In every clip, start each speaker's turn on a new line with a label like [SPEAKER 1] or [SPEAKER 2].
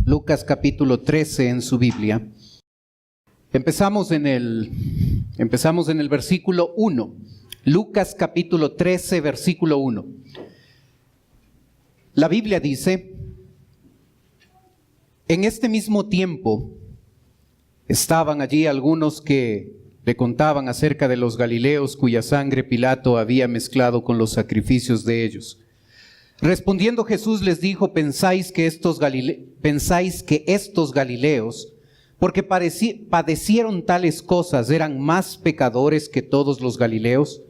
[SPEAKER 1] Lucas capítulo 13 en su Biblia. Empezamos en el versículo 1. Lucas capítulo 13, versículo 1. La Biblia dice: en este mismo tiempo estaban allí algunos que le contaban acerca de los galileos cuya sangre Pilato había mezclado con los sacrificios de ellos. Respondiendo Jesús les dijo: ¿Pensáis que estos galileos, porque padecieron tales cosas, eran más pecadores que todos los galileos?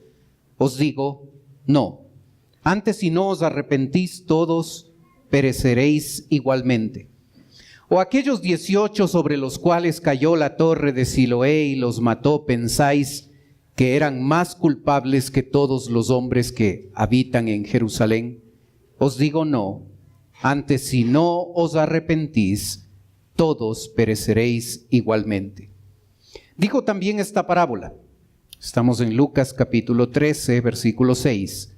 [SPEAKER 1] Os digo, no. Antes, si no os arrepentís, todos pereceréis igualmente. ¿O aquellos 18 sobre los cuales cayó la torre de Siloé y los mató, pensáis que eran más culpables que todos los hombres que habitan en Jerusalén? Os digo, no. Antes, si no os arrepentís, todos pereceréis igualmente. Dijo también esta parábola. Estamos en Lucas capítulo 13, versículo 6.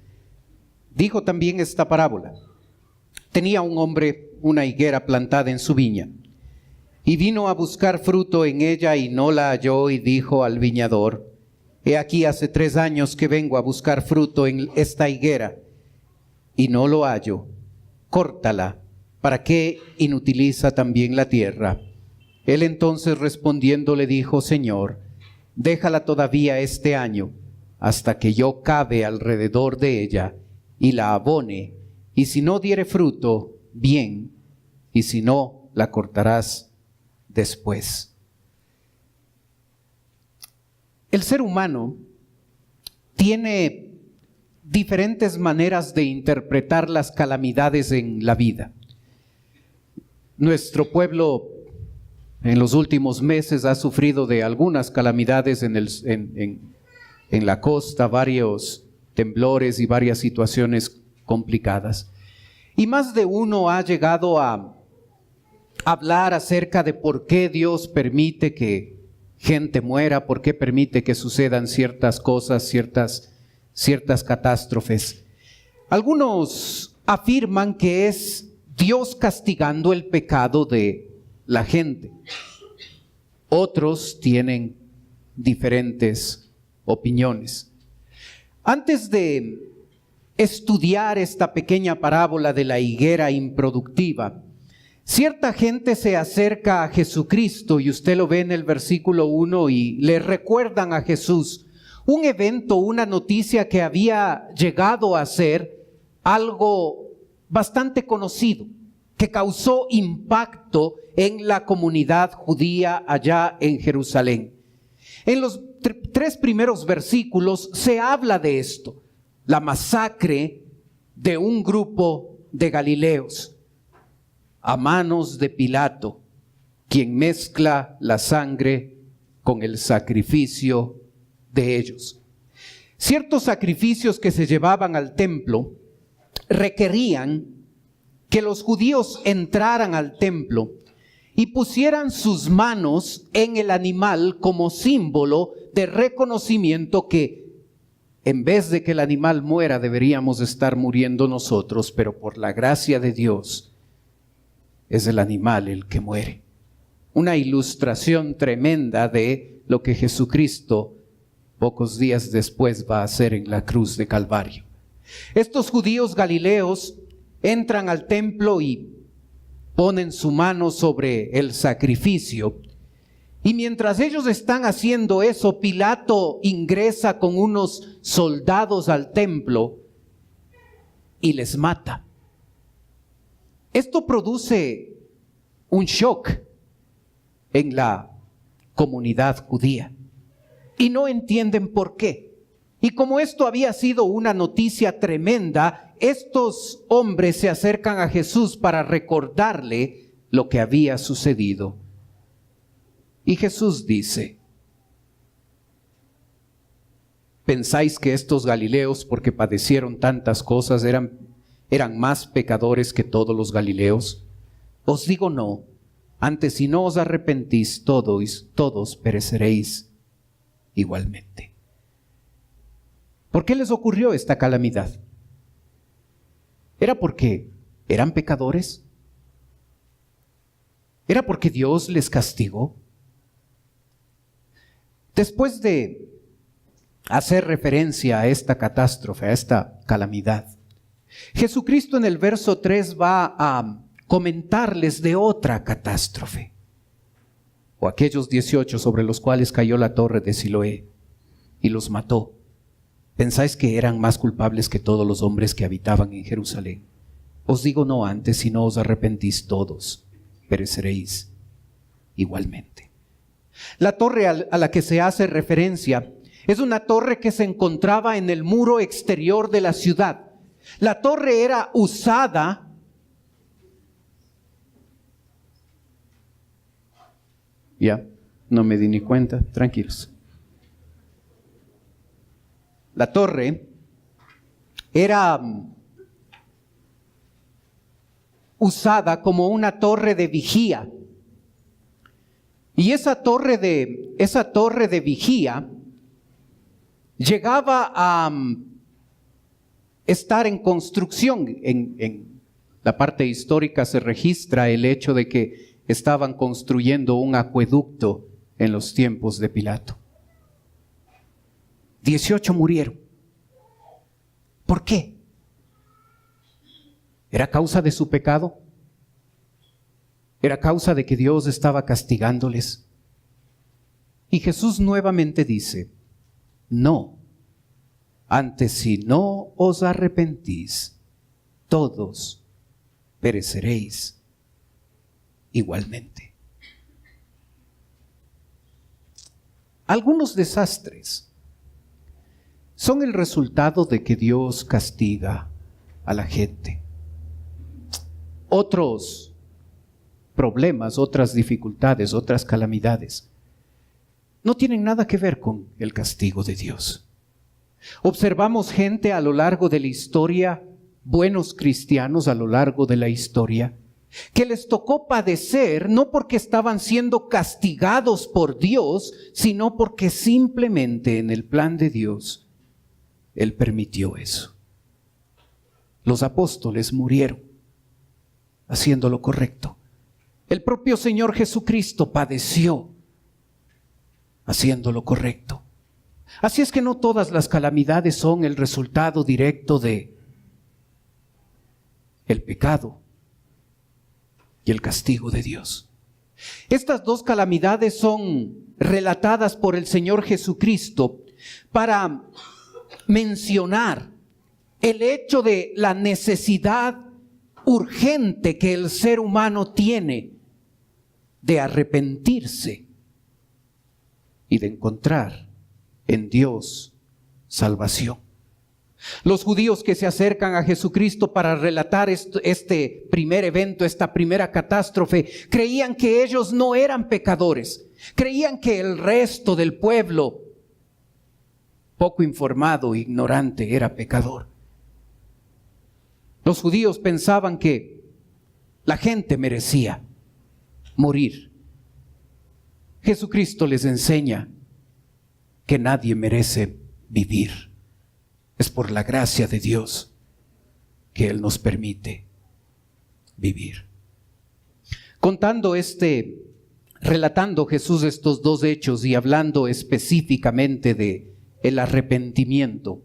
[SPEAKER 1] Dijo también esta parábola. Tenía un hombre una higuera plantada en su viña, y vino a buscar fruto en ella y no la halló, y dijo al viñador: he aquí hace 3 años que vengo a buscar fruto en esta higuera, y no lo hallo. Córtala, ¿para qué inutiliza también la tierra? Él entonces respondiendo le dijo: Señor, déjala todavía este año, hasta que yo cave alrededor de ella y la abone, y si no diere fruto, bien, y si no, la cortarás después. El ser humano tiene diferentes maneras de interpretar las calamidades en la vida. Nuestro pueblo en los últimos meses ha sufrido de algunas calamidades en la costa, varios temblores y varias situaciones complicadas. Y más de uno ha llegado a hablar acerca de por qué Dios permite que gente muera, por qué permite que sucedan ciertas cosas, ciertas catástrofes. Algunos afirman que es Dios castigando el pecado de la gente. Otros tienen diferentes opiniones. Antes de estudiar esta pequeña parábola de la higuera improductiva, cierta gente se acerca a Jesucristo, y usted lo ve en el versículo 1, y le recuerdan a Jesús un evento, una noticia que había llegado a ser algo bastante conocido, que causó impacto en la comunidad judía allá en Jerusalén. En los 3 primeros versículos se habla de esto: la masacre de un grupo de galileos a manos de Pilato, quien mezcla la sangre con el sacrificio de ellos. Ciertos sacrificios que se llevaban al templo requerían que los judíos entraran al templo y pusieran sus manos en el animal como símbolo de reconocimiento que en vez de que el animal muera, deberíamos estar muriendo nosotros, pero por la gracia de Dios es el animal el que muere. Una ilustración tremenda de lo que Jesucristo pocos días después va a hacer en la cruz de Calvario. Estos judíos galileos entran al templo y ponen su mano sobre el sacrificio. Y mientras ellos están haciendo eso, Pilato ingresa con unos soldados al templo y les mata. Esto produce un shock en la comunidad judía y no entienden por qué. Y como esto había sido una noticia tremenda, estos hombres se acercan a Jesús para recordarle lo que había sucedido. Y Jesús dice: ¿pensáis que estos galileos, porque padecieron tantas cosas, eran más pecadores que todos los galileos? Os digo, no. Antes, si no os arrepentís, todos pereceréis igualmente. ¿Por qué les ocurrió esta calamidad? ¿Era porque eran pecadores? ¿Era porque Dios les castigó? Después de hacer referencia a esta catástrofe, a esta calamidad, Jesucristo en el verso 3 va a comentarles de otra catástrofe, o aquellos 18 sobre los cuales cayó la torre de Siloé y los mató. ¿Pensáis que eran más culpables que todos los hombres que habitaban en Jerusalén? Os digo no antes, si no os arrepentís todos, pereceréis igualmente. La torre a la que se hace referencia es una torre que se encontraba en el muro exterior de la ciudad. La torre era usada ya, no me di ni cuenta, tranquilos. La torre era usada como una torre de vigía. Y esa torre de vigía llegaba a estar en construcción. En la parte histórica se registra el hecho de que estaban construyendo un acueducto en los tiempos de Pilato. 18 murieron. ¿Por qué? ¿Era causa de su pecado? ¿Era causa de que Dios estaba castigándoles? Y Jesús nuevamente dice, no, antes si no os arrepentís, todos pereceréis igualmente. Algunos desastres son el resultado de que Dios castiga a la gente. Otros problemas, otras dificultades, otras calamidades no tienen nada que ver con el castigo de Dios. Observamos gente a lo largo de la historia, buenos cristianos a lo largo de la historia, que les tocó padecer no porque estaban siendo castigados por Dios, sino porque simplemente en el plan de Dios Él permitió eso. Los apóstoles murieron haciendo lo correcto. El propio Señor Jesucristo padeció haciendo lo correcto. Así es que no todas las calamidades son el resultado directo de el pecado y el castigo de Dios. Estas dos calamidades son relatadas por el Señor Jesucristo para mencionar el hecho de la necesidad urgente que el ser humano tiene de arrepentirse y de encontrar en Dios salvación. Los judíos que se acercan a Jesucristo para relatar este primer evento, esta primera catástrofe, creían que ellos no eran pecadores. Creían que el resto del pueblo, poco informado, ignorante, era pecador. Los judíos pensaban que la gente merecía morir. Jesucristo les enseña que nadie merece vivir. Es por la gracia de Dios que Él nos permite vivir. Relatando Jesús estos dos hechos y hablando específicamente de el arrepentimiento,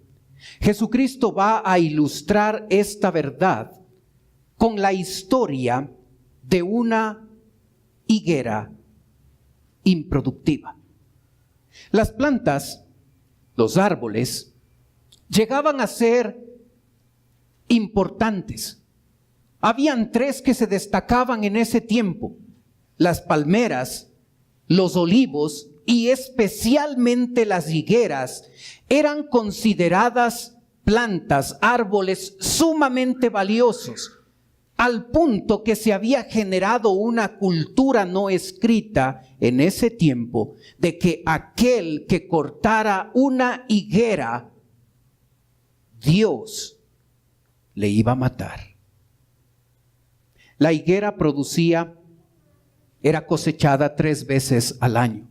[SPEAKER 1] Jesucristo va a ilustrar esta verdad con la historia de una higuera improductiva. Las plantas, los árboles, llegaban a ser importantes. Habían tres que se destacaban en ese tiempo: las palmeras, los olivos y especialmente las higueras. Eran consideradas plantas, árboles sumamente valiosos, al punto que se había generado una cultura no escrita en ese tiempo de que aquel que cortara una higuera, Dios le iba a matar. La higuera era cosechada 3 veces al año.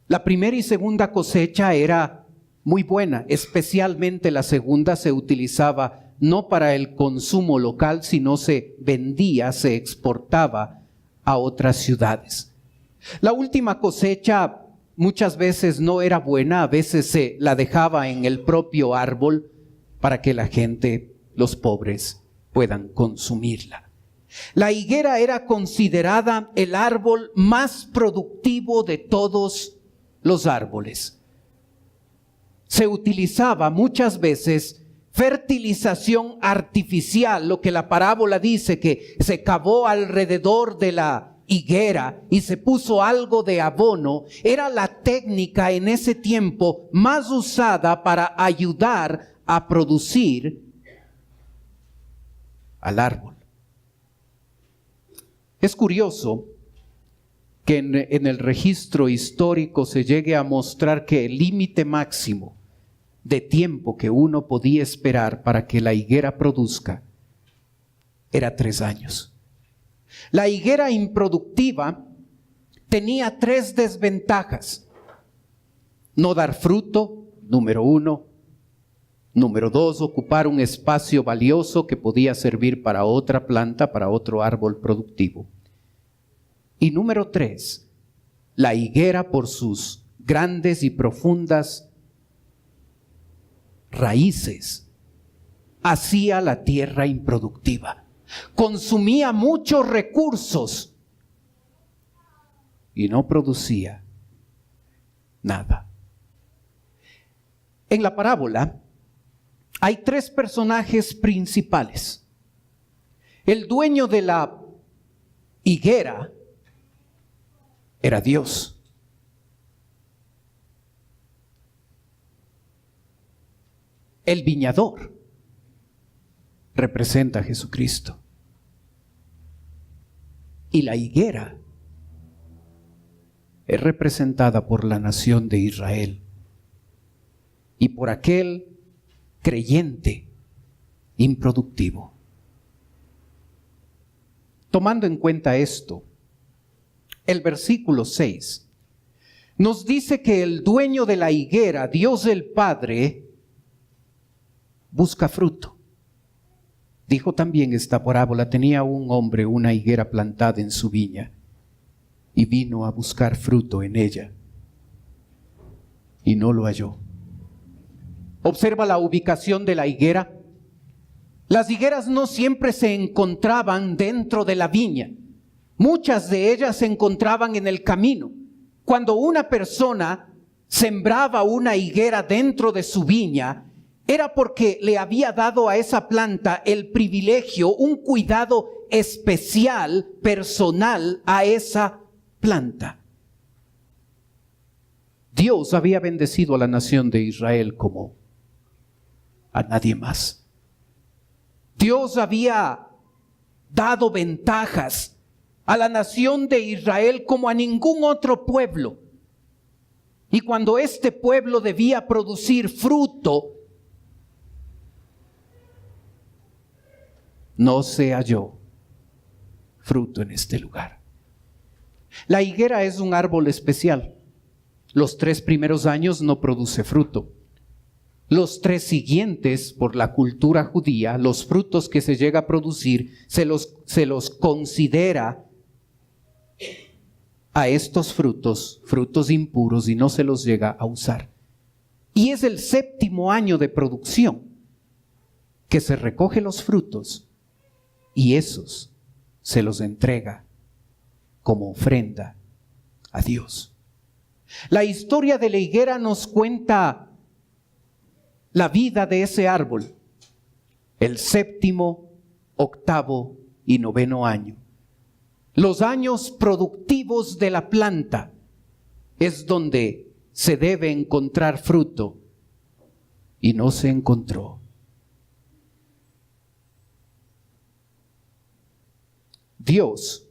[SPEAKER 1] La primera y segunda cosecha era muy buena, especialmente la segunda se utilizaba no para el consumo local, sino se vendía, se exportaba a otras ciudades. La última cosecha muchas veces no era buena, a veces se la dejaba en el propio árbol para que la gente, los pobres, puedan consumirla. La higuera era considerada el árbol más productivo de todos los árboles. Se utilizaba muchas veces fertilización artificial, lo que la parábola dice, que se cavó alrededor de la higuera y se puso algo de abono. Era la técnica en ese tiempo más usada para ayudar a producir al árbol. Es curioso que en el registro histórico se llegue a mostrar que el límite máximo de tiempo que uno podía esperar para que la higuera produzca era 3 años. La higuera improductiva tenía 3 desventajas: no dar fruto, número 1; número 2, ocupar un espacio valioso que podía servir para otra planta, para otro árbol productivo; y número 3, la higuera, por sus grandes y profundas raíces, hacía la tierra improductiva, consumía muchos recursos y no producía nada. En la parábola hay 3 personajes principales. El dueño de la higuera era Dios. El viñador representa a Jesucristo. Y la higuera es representada por la nación de Israel y por aquel creyente improductivo. Tomando en cuenta esto, el versículo 6 nos dice que el dueño de la higuera, Dios el Padre, busca fruto. Dijo también esta parábola: tenía un hombre una higuera plantada en su viña y vino a buscar fruto en ella y no lo halló. Observa la ubicación de la higuera. Las higueras no siempre se encontraban dentro de la viña. Muchas de ellas se encontraban en el camino. Cuando una persona sembraba una higuera dentro de su viña, era porque le había dado a esa planta el privilegio, un cuidado especial, personal a esa planta. Dios había bendecido a la nación de Israel como a nadie más. Dios había dado ventajas a la nación de Israel como a ningún otro pueblo. Y cuando este pueblo debía producir fruto, no se halló fruto en este lugar. La higuera es un árbol especial. Los 3 primeros años no produce fruto. Los 3 siguientes, por la cultura judía, los frutos que se llega a producir, se los considera a estos frutos impuros y no se los llega a usar. Y es el 7º año de producción que se recoge los frutos y esos se los entrega como ofrenda a Dios. La historia de la higuera nos cuenta la vida de ese árbol, el 7º, 8º y 9º año. Los años productivos de la planta es donde se debe encontrar fruto y no se encontró. Dios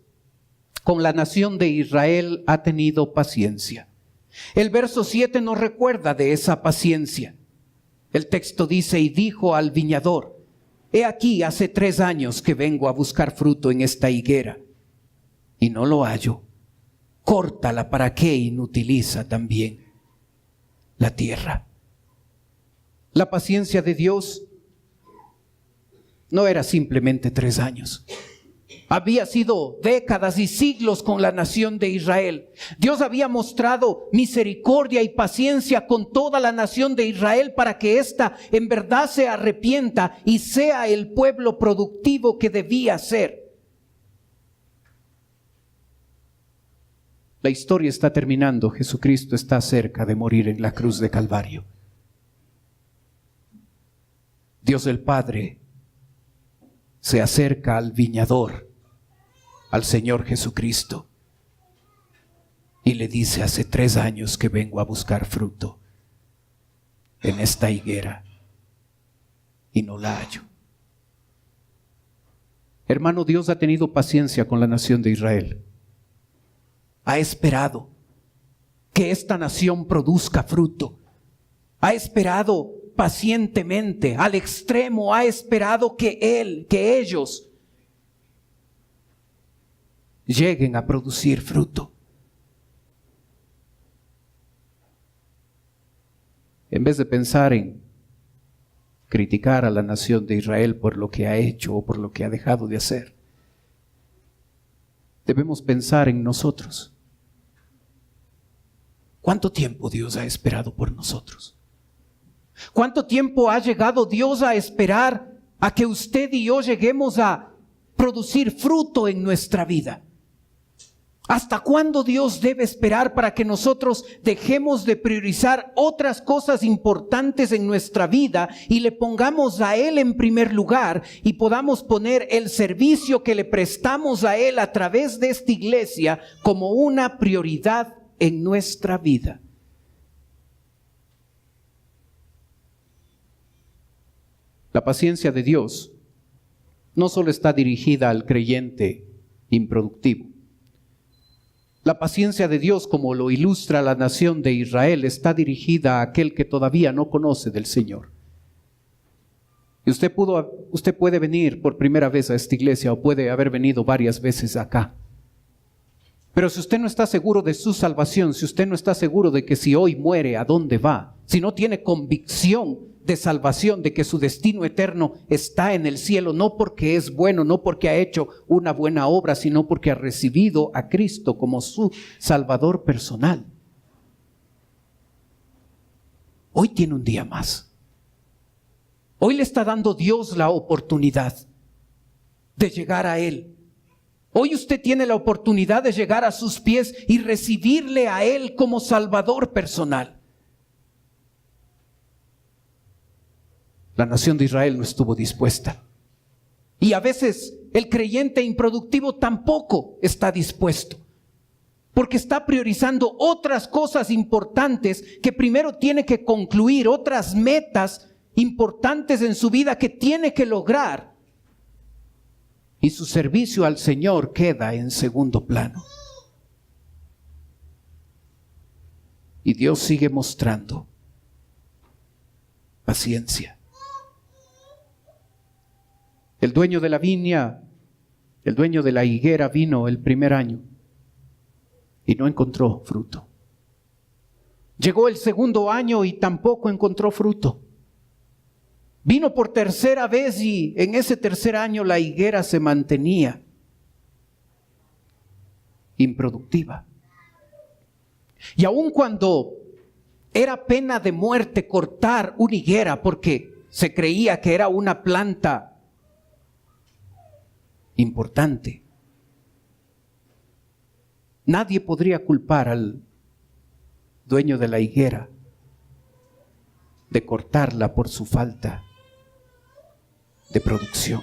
[SPEAKER 1] con la nación de Israel ha tenido paciencia. El verso 7 nos recuerda de esa paciencia. El texto dice: y dijo al viñador: he aquí, hace 3 años que vengo a buscar fruto en esta higuera y no lo hallo. Córtala, ¿para qué inutiliza también la tierra? La paciencia de Dios no era simplemente 3 años. Había sido décadas y siglos con la nación de Israel. Dios había mostrado misericordia y paciencia con toda la nación de Israel para que ésta en verdad se arrepienta y sea el pueblo productivo que debía ser. La historia está terminando. Jesucristo está cerca de morir en la cruz de Calvario. Dios el Padre se acerca al viñador, al Señor Jesucristo, y le dice: hace 3 años que vengo a buscar fruto en esta higuera y no la hallo. Hermano, Dios ha tenido paciencia con la nación de Israel. Ha esperado que esta nación produzca fruto. Ha esperado pacientemente, al extremo, ha esperado que ellos lleguen a producir fruto. En vez de pensar en criticar a la nación de Israel por lo que ha hecho o por lo que ha dejado de hacer, debemos pensar en nosotros. ¿Cuánto tiempo Dios ha esperado por nosotros? ¿Cuánto tiempo ha llegado Dios a esperar a que usted y yo lleguemos a producir fruto en nuestra vida? ¿Hasta cuándo Dios debe esperar para que nosotros dejemos de priorizar otras cosas importantes en nuestra vida y le pongamos a Él en primer lugar y podamos poner el servicio que le prestamos a Él a través de esta iglesia como una prioridad en nuestra vida? La paciencia de Dios no solo está dirigida al creyente improductivo. La paciencia de Dios, como lo ilustra la nación de Israel, está dirigida a aquel que todavía no conoce del Señor. Y usted puede venir por primera vez a esta iglesia o puede haber venido varias veces acá. Pero si usted no está seguro de su salvación, si usted no está seguro de que si hoy muere, ¿a dónde va? Si no tiene convicción de salvación, de que su destino eterno está en el cielo, no porque es bueno, no porque ha hecho una buena obra, sino porque ha recibido a Cristo como su Salvador personal. Hoy tiene un día más. Hoy le está dando Dios la oportunidad de llegar a Él. Hoy usted tiene la oportunidad de llegar a sus pies y recibirle a Él como Salvador personal. La nación de Israel no estuvo dispuesta. Y a veces el creyente improductivo tampoco está dispuesto. Porque está priorizando otras cosas importantes que primero tiene que concluir, otras metas importantes en su vida que tiene que lograr. Y su servicio al Señor queda en segundo plano. Y Dios sigue mostrando paciencia. El dueño de la viña, el dueño de la higuera vino el primer año y no encontró fruto. Llegó el segundo año y tampoco encontró fruto. Vino por tercera vez y en ese tercer año la higuera se mantenía improductiva. Y aun cuando era pena de muerte cortar una higuera porque se creía que era una planta importante, nadie podría culpar al dueño de la higuera de cortarla por su falta de producción.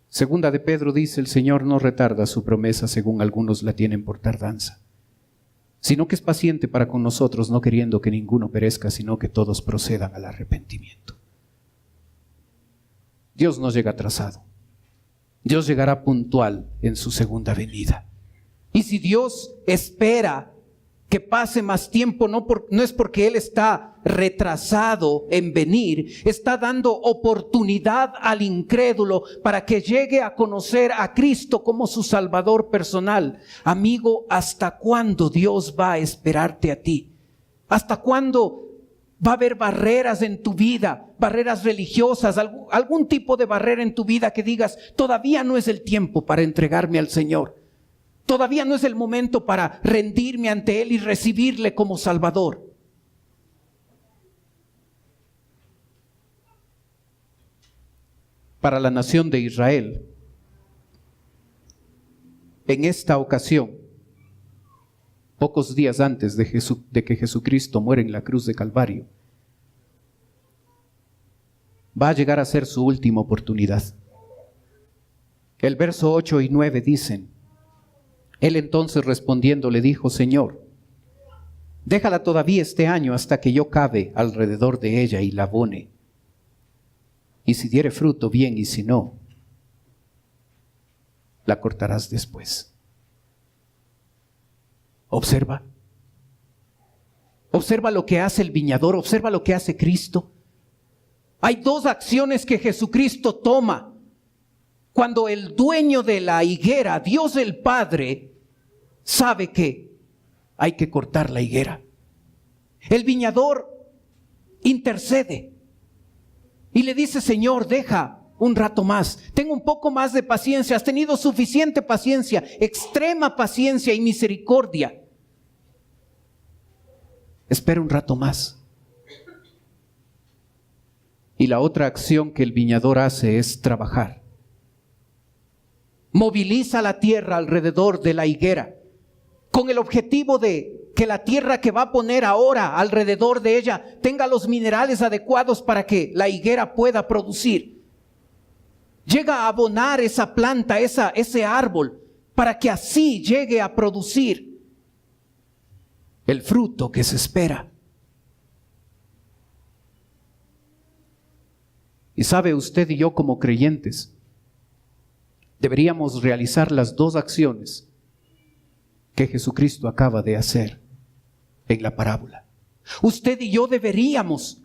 [SPEAKER 1] Segunda de Pedro dice: el Señor no retarda su promesa, según algunos la tienen por tardanza, sino que es paciente para con nosotros, no queriendo que ninguno perezca, sino que todos procedan al arrepentimiento. Dios no llega atrasado. Dios llegará puntual en su segunda venida. Y si Dios espera que pase más tiempo, no es porque Él está retrasado en venir, está dando oportunidad al incrédulo para que llegue a conocer a Cristo como su Salvador personal. Amigo, ¿hasta cuándo Dios va a esperarte a ti? ¿Hasta cuándo Va a haber barreras en tu vida, barreras religiosas, algún tipo de barrera en tu vida que digas, todavía no es el tiempo para entregarme al Señor. Todavía no es el momento para rendirme ante Él y recibirle como Salvador. Para la nación de Israel, en esta ocasión, pocos días antes de que Jesucristo muere en la cruz de Calvario, va a llegar a ser su última oportunidad. El verso 8 y 9 dicen, Él entonces respondiendo le dijo, Señor, déjala todavía este año hasta que yo cabe alrededor de ella y la abone. Y si diere fruto, bien, y si no, la cortarás después. Observa. Observa lo que hace el viñador, observa lo que hace Cristo. Hay dos acciones que Jesucristo toma cuando el dueño de la higuera, Dios el Padre, sabe que hay que cortar la higuera. El viñador intercede y le dice, Señor, deja un rato más, ten un poco más de paciencia, has tenido suficiente paciencia, extrema paciencia y misericordia. Espera un rato más. Y la otra acción que el viñador hace es trabajar. Moviliza la tierra alrededor de la higuera con el objetivo de que la tierra que va a poner ahora alrededor de ella tenga los minerales adecuados para que la higuera pueda producir. Llega a abonar esa planta, ese árbol, para que así llegue a producir el fruto que se espera. Y sabe, usted y yo como creyentes deberíamos realizar las dos acciones que Jesucristo acaba de hacer en la parábola. Usted y yo deberíamos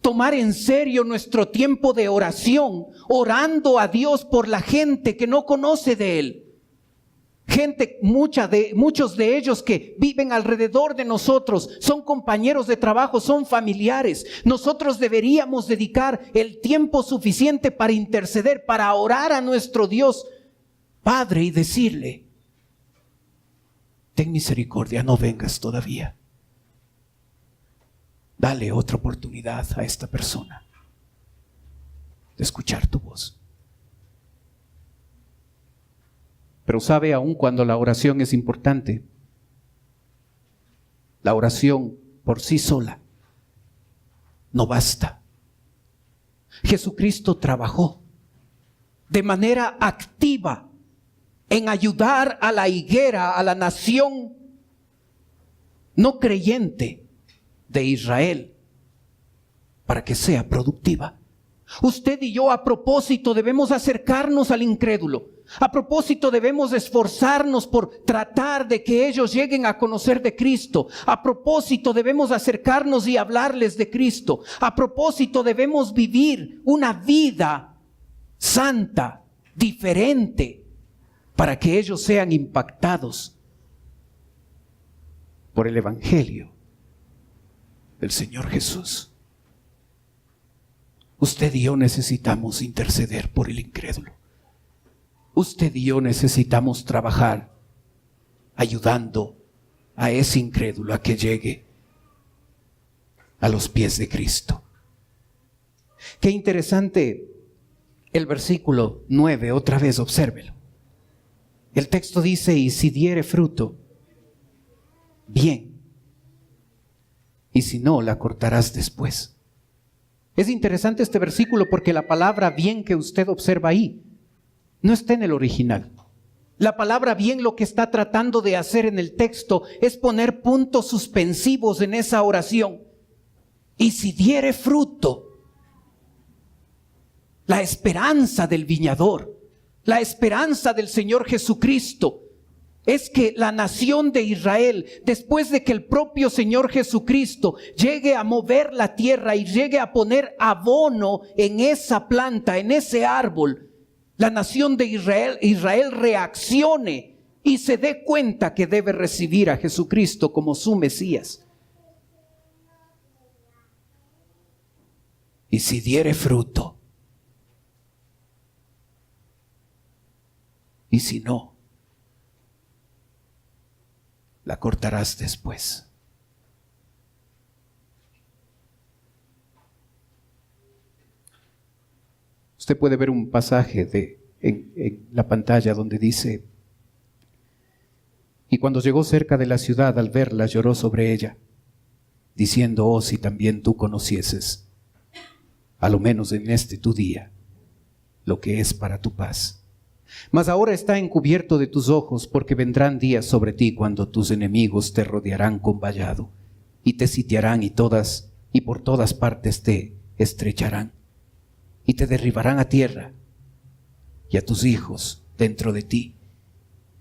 [SPEAKER 1] tomar en serio nuestro tiempo de oración, orando a Dios por la gente que no conoce de Él. Gente, muchos de ellos que viven alrededor de nosotros, son compañeros de trabajo, son familiares. Nosotros deberíamos dedicar el tiempo suficiente para interceder, para orar a nuestro Dios Padre y decirle, ten misericordia, no vengas todavía. Dale otra oportunidad a esta persona de escuchar tu voz. Pero sabe, aun cuando la oración es importante, la oración por sí sola no basta. Jesucristo trabajó de manera activa en ayudar a la higuera, a la nación no creyente de Israel, para que sea productiva. Usted y yo a propósito debemos acercarnos al incrédulo. A propósito debemos esforzarnos por tratar de que ellos lleguen a conocer de Cristo. A propósito debemos acercarnos y hablarles de Cristo. A propósito debemos vivir una vida santa, diferente, para que ellos sean impactados por el Evangelio del Señor Jesús. Usted y yo necesitamos interceder por el incrédulo. Usted y yo necesitamos trabajar ayudando a ese incrédulo a que llegue a los pies de Cristo. Qué interesante el versículo 9, otra vez obsérvelo. El texto dice, y si diere fruto, bien, y si no, la cortarás después. Es interesante este versículo porque la palabra bien que usted observa ahí no está en el original. La palabra bien lo que está tratando de hacer en el texto es poner puntos suspensivos en esa oración. Y si diere fruto, la esperanza del viñador, la esperanza del Señor Jesucristo, es que la nación de Israel, después de que el propio Señor Jesucristo llegue a mover la tierra y llegue a poner abono en esa planta, en ese árbol, la nación de Israel reaccione y se dé cuenta que debe recibir a Jesucristo como su Mesías. y si diere fruto, y si no, la cortarás después. Usted puede ver un pasaje en la pantalla donde dice: y cuando llegó cerca de la ciudad, al verla, lloró sobre ella, diciendo: oh, si también tú conocieses, a lo menos en este tu día, lo que es para tu paz. Mas ahora está encubierto de tus ojos, porque vendrán días sobre ti cuando tus enemigos te rodearán con vallado, y te sitiarán y por todas partes te estrecharán, y te derribarán a tierra, y a tus hijos dentro de ti,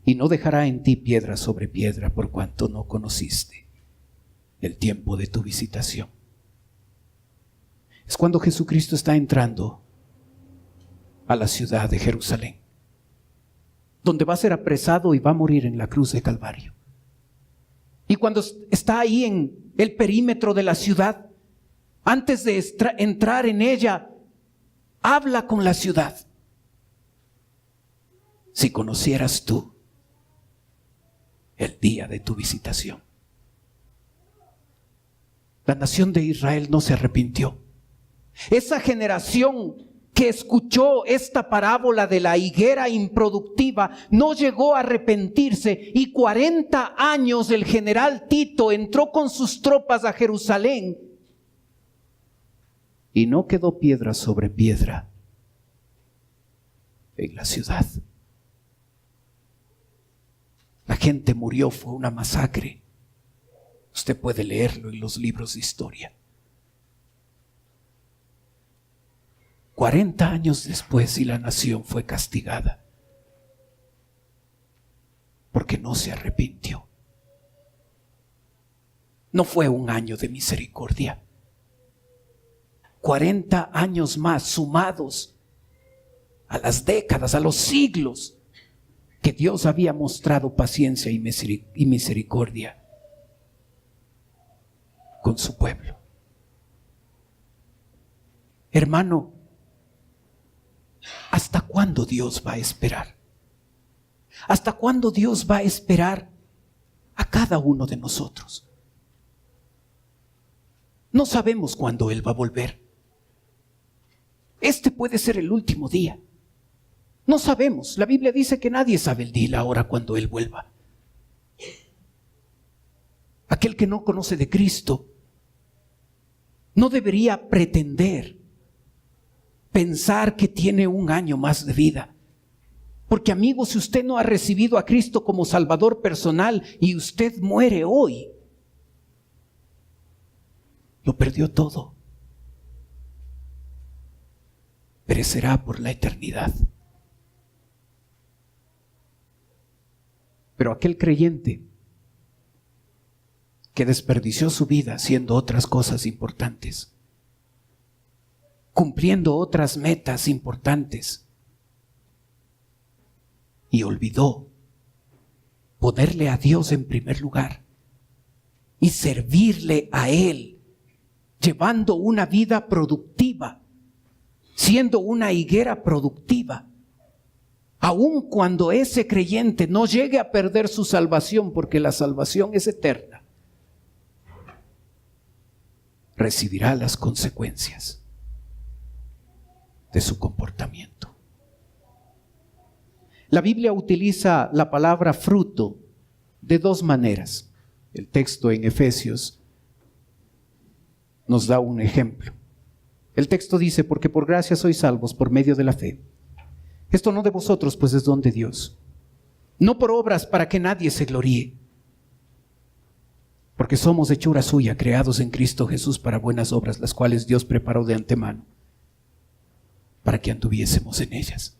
[SPEAKER 1] y no dejará en ti piedra sobre piedra, por cuanto no conociste el tiempo de tu visitación. Es cuando Jesucristo está entrando a la ciudad de Jerusalén, donde va a ser apresado y va a morir en la cruz de Calvario. Y cuando está ahí en el perímetro de la ciudad, antes de entrar en ella, habla con la ciudad. Si conocieras tú el día de tu visitación. La nación de Israel no se arrepintió. Esa generación que escuchó esta parábola de la higuera improductiva no llegó a arrepentirse, y 40 años el general Tito entró con sus tropas a Jerusalén y no quedó piedra sobre piedra en la ciudad. La gente murió, fue una masacre. Usted puede leerlo en los libros de historia. 40 años después y la nación fue castigada porque no se arrepintió. No fue un año de misericordia. 40 años más sumados a las décadas, a los siglos que Dios había mostrado paciencia y misericordia con su pueblo. Hermano, ¿hasta cuándo Dios va a esperar? ¿Hasta cuándo Dios va a esperar a cada uno de nosotros? No sabemos cuándo Él va a volver. Este puede ser el último día. No sabemos. La Biblia dice que nadie sabe el día y la hora cuando Él vuelva. Aquel que no conoce de Cristo no debería pretender pensar que tiene un año más de vida. Porque, amigo, si usted no ha recibido a Cristo como Salvador personal y usted muere hoy, lo perdió todo. Perecerá por la eternidad. Pero aquel creyente que desperdició su vida haciendo otras cosas importantes, cumpliendo otras metas importantes, y olvidó ponerle a Dios en primer lugar y servirle a Él, llevando una vida productiva, siendo una higuera productiva, aun cuando ese creyente no llegue a perder su salvación, porque la salvación es eterna, recibirá las consecuencias de su comportamiento. La Biblia utiliza la palabra fruto de dos maneras. El texto en Efesios nos da un ejemplo. El texto dice: porque por gracia sois salvos por medio de la fe. Esto no de vosotros, pues es don de Dios. No por obras, para que nadie se gloríe. Porque somos hechura suya, creados en Cristo Jesús para buenas obras, las cuales Dios preparó de antemano para que anduviésemos en ellas.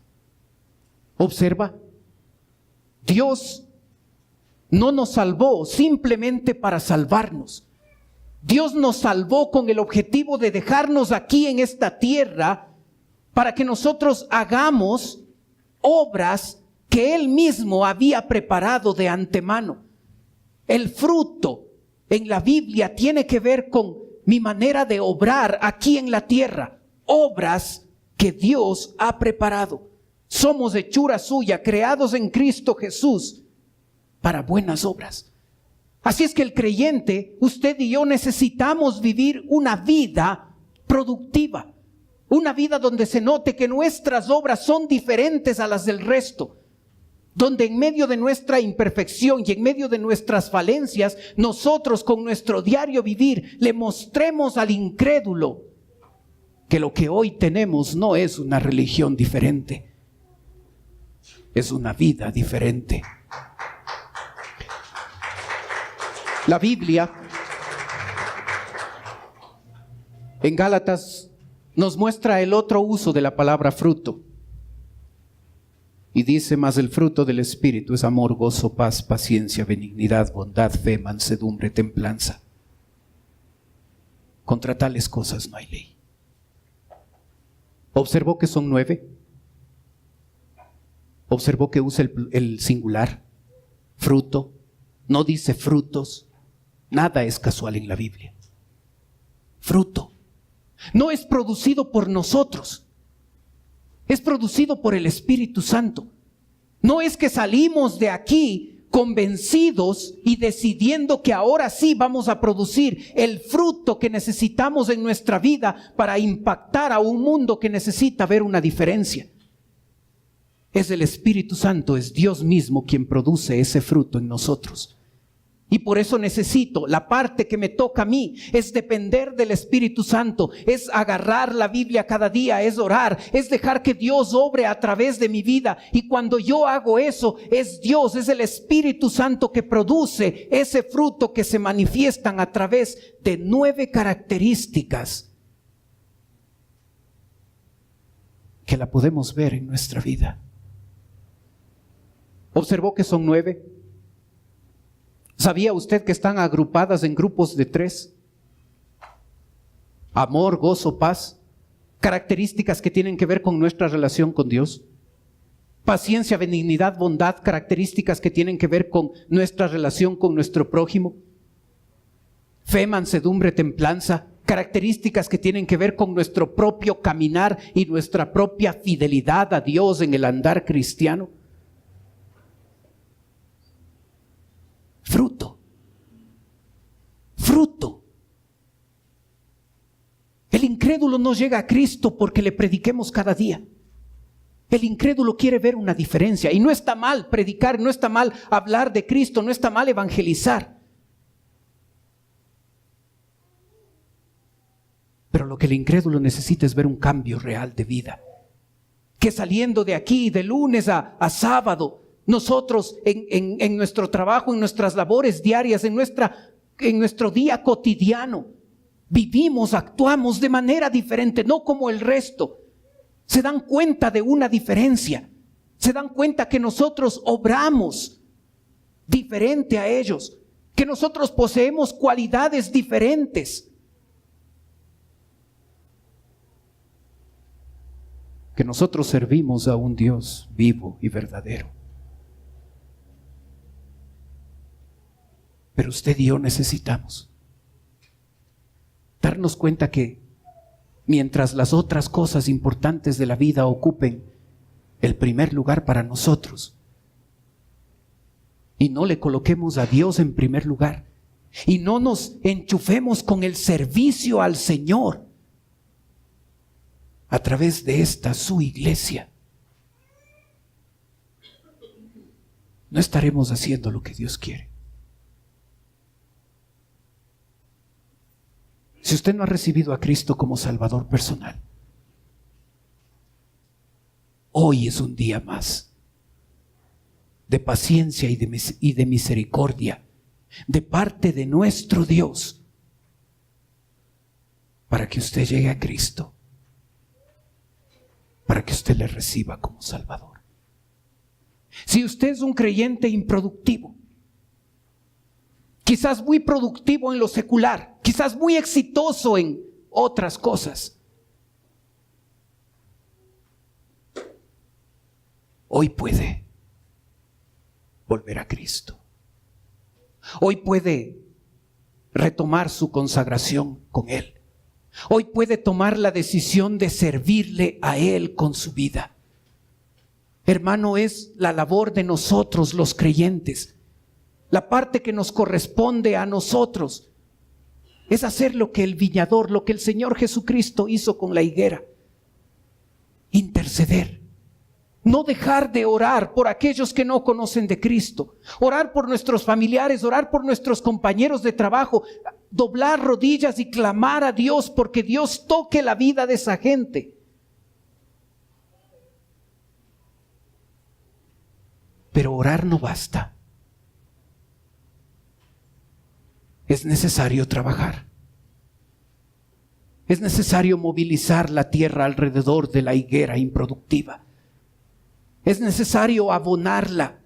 [SPEAKER 1] Observa, Dios no nos salvó simplemente para salvarnos. Dios nos salvó con el objetivo de dejarnos aquí en esta tierra para que nosotros hagamos obras que Él mismo había preparado de antemano. El fruto en la Biblia tiene que ver con mi manera de obrar aquí en la tierra, obras que Dios ha preparado. Somos hechura suya, creados en Cristo Jesús para buenas obras. Así es que el creyente, usted y yo, necesitamos vivir una vida productiva, una vida donde se note que nuestras obras son diferentes a las del resto, donde en medio de nuestra imperfección y en medio de nuestras falencias, nosotros con nuestro diario vivir le mostremos al incrédulo que lo que hoy tenemos no es una religión diferente, es una vida diferente. La Biblia en Gálatas nos muestra el otro uso de la palabra fruto. Y dice: mas el fruto del Espíritu es amor, gozo, paz, paciencia, benignidad, bondad, fe, mansedumbre, templanza. Contra tales cosas no hay ley. ¿Observó que son 9? ¿Observó que usa el singular? Fruto. No dice frutos. Nada es casual en la Biblia. Fruto. No es producido por nosotros. Es producido por el Espíritu Santo. No es que salimos de aquí convencidos y decidiendo que ahora sí vamos a producir el fruto que necesitamos en nuestra vida para impactar a un mundo que necesita ver una diferencia. Es el Espíritu Santo, es Dios mismo quien produce ese fruto en nosotros. Y por eso necesito, la parte que me toca a mí es depender del Espíritu Santo, es agarrar la Biblia cada día, es orar, es dejar que Dios obre a través de mi vida. Y cuando yo hago eso, es Dios, es el Espíritu Santo que produce ese fruto que se manifiestan a través de 9 características que la podemos ver en nuestra vida. ¿Observó que son 9? ¿Sabía usted que están agrupadas en grupos de 3? Amor, gozo, paz, características que tienen que ver con nuestra relación con Dios. Paciencia, benignidad, bondad, características que tienen que ver con nuestra relación con nuestro prójimo. Fe, mansedumbre, templanza, características que tienen que ver con nuestro propio caminar y nuestra propia fidelidad a Dios en el andar cristiano. Fruto. Fruto. El incrédulo no llega a Cristo porque le prediquemos cada día. El incrédulo quiere ver una diferencia. Y no está mal predicar, no está mal hablar de Cristo, no está mal evangelizar. Pero lo que el incrédulo necesita es ver un cambio real de vida. Que saliendo de aquí, de lunes a sábado, nosotros en nuestro trabajo, en nuestras labores diarias, en nuestro día cotidiano, vivimos, actuamos de manera diferente, no como el resto. Se dan cuenta de una diferencia, se dan cuenta que nosotros obramos diferente a ellos, que nosotros poseemos cualidades diferentes, que nosotros servimos a un Dios vivo y verdadero. Pero usted y yo necesitamos darnos cuenta que mientras las otras cosas importantes de la vida ocupen el primer lugar para nosotros y no le coloquemos a Dios en primer lugar y no nos enchufemos con el servicio al Señor a través de esta su iglesia, no estaremos haciendo lo que Dios quiere. Si usted no ha recibido a Cristo como Salvador personal, hoy es un día más de paciencia y de misericordia de parte de nuestro Dios para que usted llegue a Cristo, para que usted le reciba como Salvador. Si usted es un creyente improductivo, quizás muy productivo en lo secular, quizás muy exitoso en otras cosas, hoy puede volver a Cristo. Hoy puede retomar su consagración con Él. Hoy puede tomar la decisión de servirle a Él con su vida. Hermano, es la labor de nosotros los creyentes. La parte que nos corresponde a nosotros es hacer lo que el viñador, lo que el Señor Jesucristo hizo con la higuera. Interceder. No dejar de orar por aquellos que no conocen de Cristo. Orar por nuestros familiares, orar por nuestros compañeros de trabajo. Doblar rodillas y clamar a Dios porque Dios toque la vida de esa gente. Pero orar no basta. Es necesario trabajar. Es necesario movilizar la tierra alrededor de la higuera improductiva. Es necesario abonarla.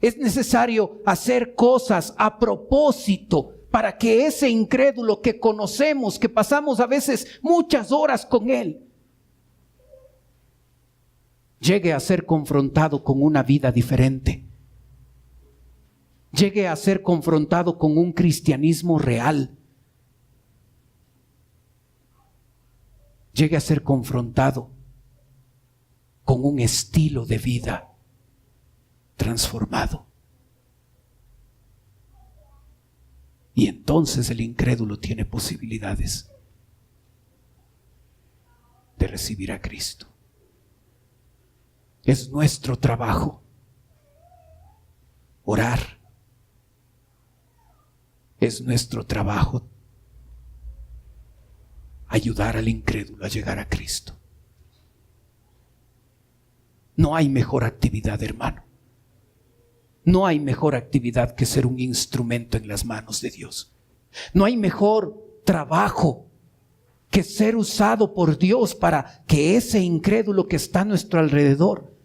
[SPEAKER 1] Es necesario hacer cosas a propósito para que ese incrédulo que conocemos, que pasamos a veces muchas horas con él, llegue a ser confrontado con una vida diferente. Llegue a ser confrontado con un cristianismo real. Llegue a ser confrontado con un estilo de vida transformado. Y entonces el incrédulo tiene posibilidades de recibir a Cristo. Es nuestro trabajo orar. Es nuestro trabajo ayudar al incrédulo a llegar a Cristo. No hay mejor actividad, hermano. No hay mejor actividad que ser un instrumento en las manos de Dios. No hay mejor trabajo que ser usado por Dios para que ese incrédulo que está a nuestro alrededor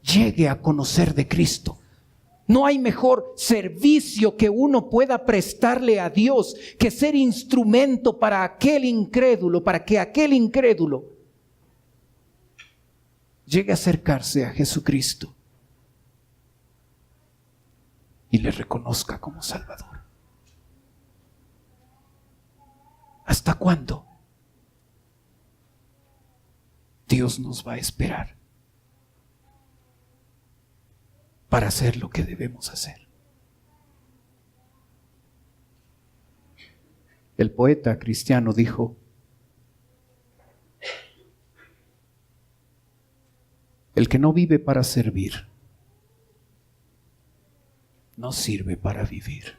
[SPEAKER 1] llegue a conocer de Cristo. No hay mejor servicio que uno pueda prestarle a Dios que ser instrumento para aquel incrédulo, para que aquel incrédulo llegue a acercarse a Jesucristo y le reconozca como Salvador. ¿Hasta cuándo Dios nos va a esperar para hacer lo que debemos hacer? El poeta cristiano dijo: el que no vive para servir, no sirve para vivir.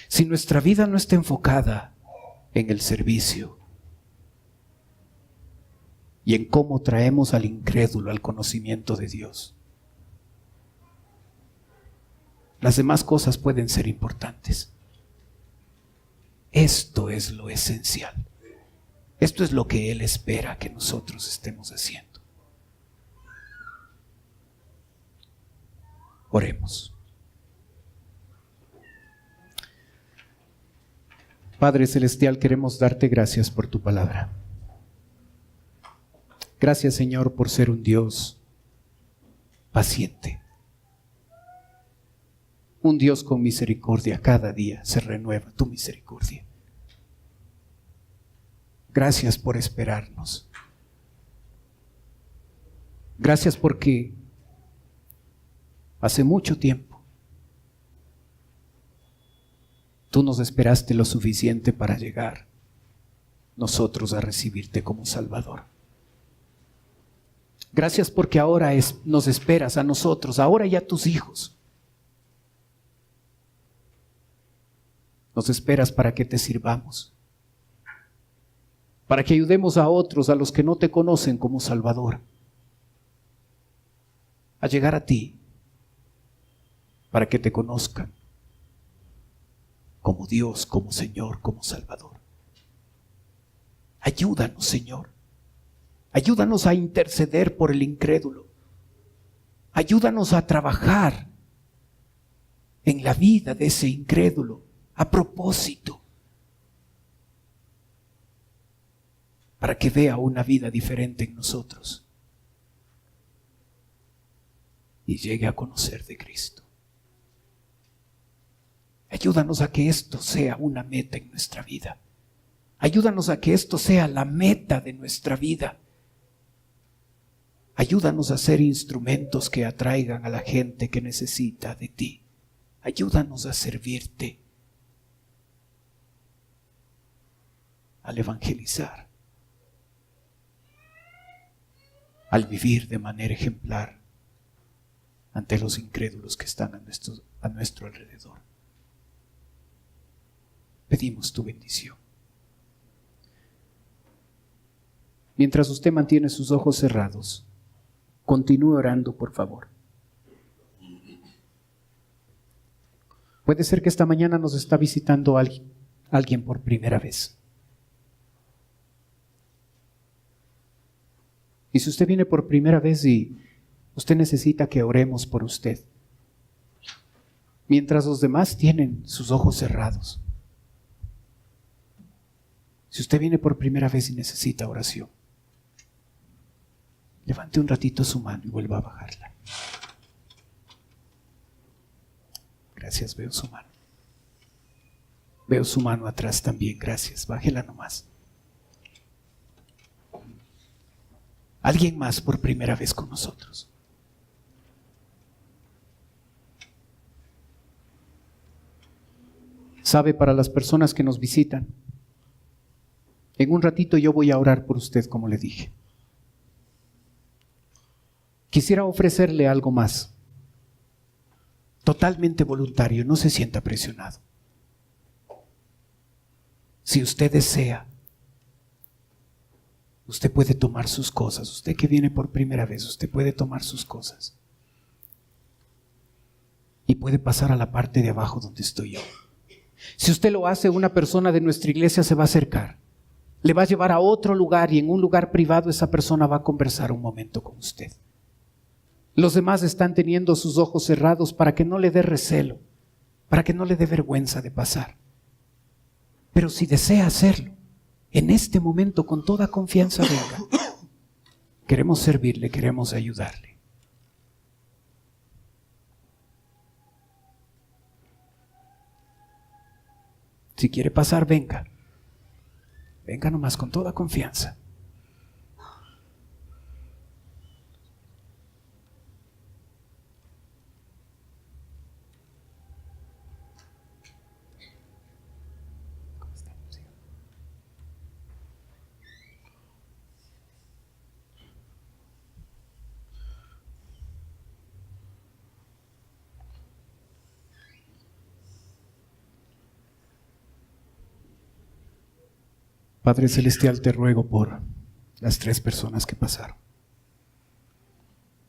[SPEAKER 1] Si nuestra vida no está enfocada en el servicio y en cómo traemos al incrédulo al conocimiento de Dios, las demás cosas pueden ser importantes. Esto es lo esencial. Esto es lo que Él espera que nosotros estemos haciendo. Oremos. Padre Celestial, queremos darte gracias por tu palabra. Gracias, Señor, por ser un Dios paciente. Un Dios con misericordia. Cada día se renueva tu misericordia. Gracias por esperarnos. Gracias porque hace mucho tiempo tú nos esperaste lo suficiente para llegar nosotros a recibirte como Salvador. Gracias porque ahora nos esperas a nosotros, ahora y a tus hijos. Nos esperas para que te sirvamos, para que ayudemos a otros, a los que no te conocen como Salvador, a llegar a ti, para que te conozcan como Dios, como Señor, como Salvador. Ayúdanos, Señor. Ayúdanos a interceder por el incrédulo. Ayúdanos a trabajar en la vida de ese incrédulo a propósito, para que vea una vida diferente en nosotros y llegue a conocer de Cristo. Ayúdanos a que esto sea una meta en nuestra vida. Ayúdanos a que esto sea la meta de nuestra vida. Ayúdanos a ser instrumentos que atraigan a la gente que necesita de ti. Ayúdanos a servirte, al evangelizar, al vivir de manera ejemplar ante los incrédulos que están a nuestro alrededor. Pedimos tu bendición. Mientras usted mantiene sus ojos cerrados, continúe orando, por favor. Puede ser que esta mañana nos está visitando alguien por primera vez. Y si usted viene por primera vez y usted necesita que oremos por usted, mientras los demás tienen sus ojos cerrados, si usted viene por primera vez y necesita oración, levante un ratito su mano y vuelva a bajarla. Gracias, veo su mano. Veo su mano atrás también, gracias. Bájela nomás. Alguien más por primera vez con nosotros. Sabe, para las personas que nos visitan, en un ratito yo voy a orar por usted, como le dije. Quisiera ofrecerle algo más. Totalmente voluntario, no se sienta presionado. Si usted desea, usted puede tomar sus cosas. Usted que viene por primera vez, usted puede tomar sus cosas. Y puede pasar a la parte de abajo donde estoy yo. Si usted lo hace, una persona de nuestra iglesia se va a acercar. Le va a llevar a otro lugar y en un lugar privado esa persona va a conversar un momento con usted. Los demás están teniendo sus ojos cerrados para que no le dé recelo, para que no le dé vergüenza de pasar. Pero si desea hacerlo, en este momento con toda confianza venga. Queremos servirle, queremos ayudarle. Si quiere pasar, venga. Venga nomás con toda confianza. Padre Celestial, te ruego por las 3 personas que pasaron.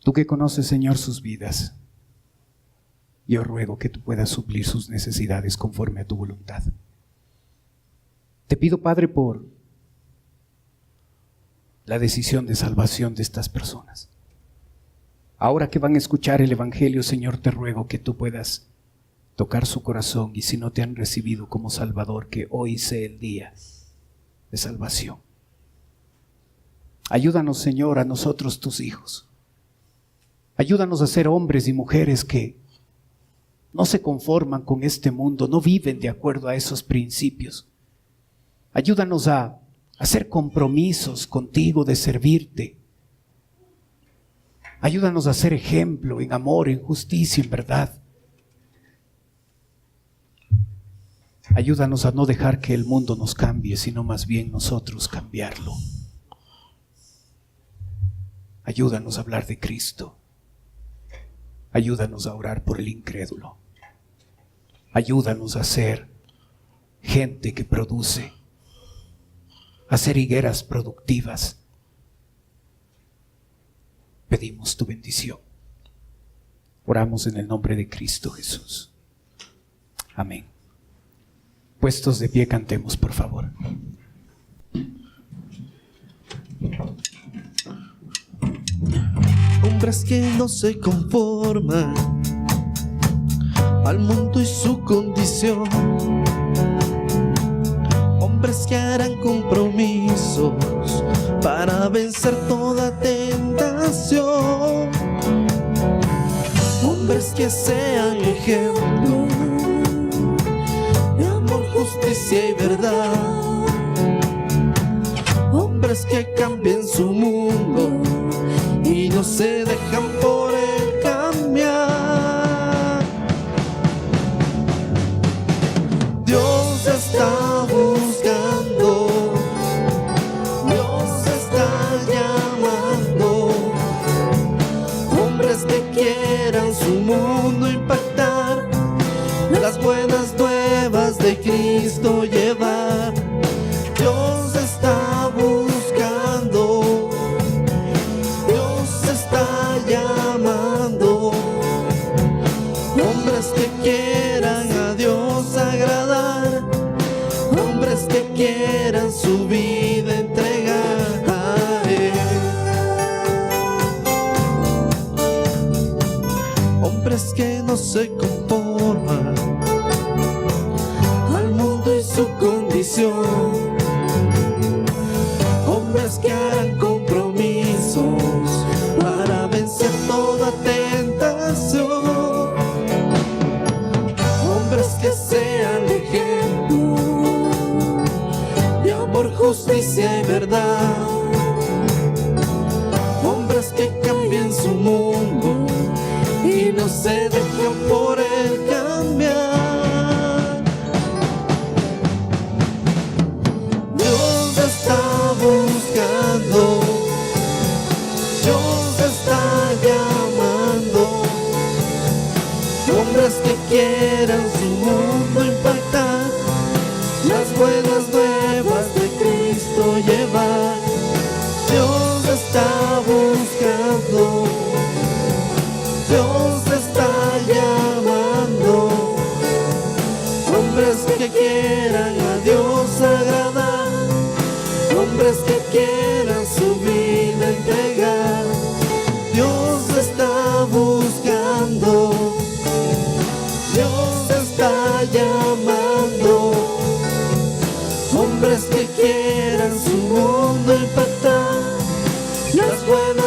[SPEAKER 1] Tú que conoces, Señor, sus vidas, yo ruego que tú puedas suplir sus necesidades conforme a tu voluntad. Te pido, Padre, por la decisión de salvación de estas personas. Ahora que van a escuchar el Evangelio, Señor, te ruego que tú puedas tocar su corazón y si no te han recibido como Salvador, que hoy sea el día de salvación. Ayúdanos, Señor, a nosotros tus hijos. Ayúdanos a ser hombres y mujeres que no se conforman con este mundo, no viven de acuerdo a esos principios. Ayúdanos a hacer compromisos contigo de servirte. Ayúdanos a ser ejemplo en amor, en justicia, en verdad. Ayúdanos a no dejar que el mundo nos cambie, sino más bien nosotros cambiarlo. Ayúdanos a hablar de Cristo. Ayúdanos a orar por el incrédulo. Ayúdanos a ser gente que produce, a ser higueras productivas. Pedimos tu bendición. Oramos en el nombre de Cristo Jesús. Amén. Puestos de pie, cantemos, por favor.
[SPEAKER 2] Hombres que no se conforman al mundo y su condición. Hombres que harán compromisos para vencer toda tentación. Hombres que sean ejemplo justicia y verdad. Hombres que cambien su mundo y no se dejan por él cambiar. Dios está buscando, Dios está llamando hombres que quieran su mundo impactar, las buenas nuevas de Cristo llevar. Dios está buscando, Dios está llamando hombres que quieran a Dios agradar, hombres que quieran su vida entregar a Él. Hombres que no se conforman al mundo y su condición, hombres que harán compromisos para vencer toda tentación, hombres que sean ejemplo de amor, justicia y verdad, hombres que cambien su mundo y no se dejen por él cambiar. Dios está buscando, Dios está llamando hombres que quieran su mundo impactar, las buenas nuevas de Cristo llevar. Dios está buscando, Dios está llamando hombres que quieran a Dios agradar, hombres que quieran su vida entregar. Dios está buscando, Dios está llamando hombres que quieran su mundo impactar, las buenas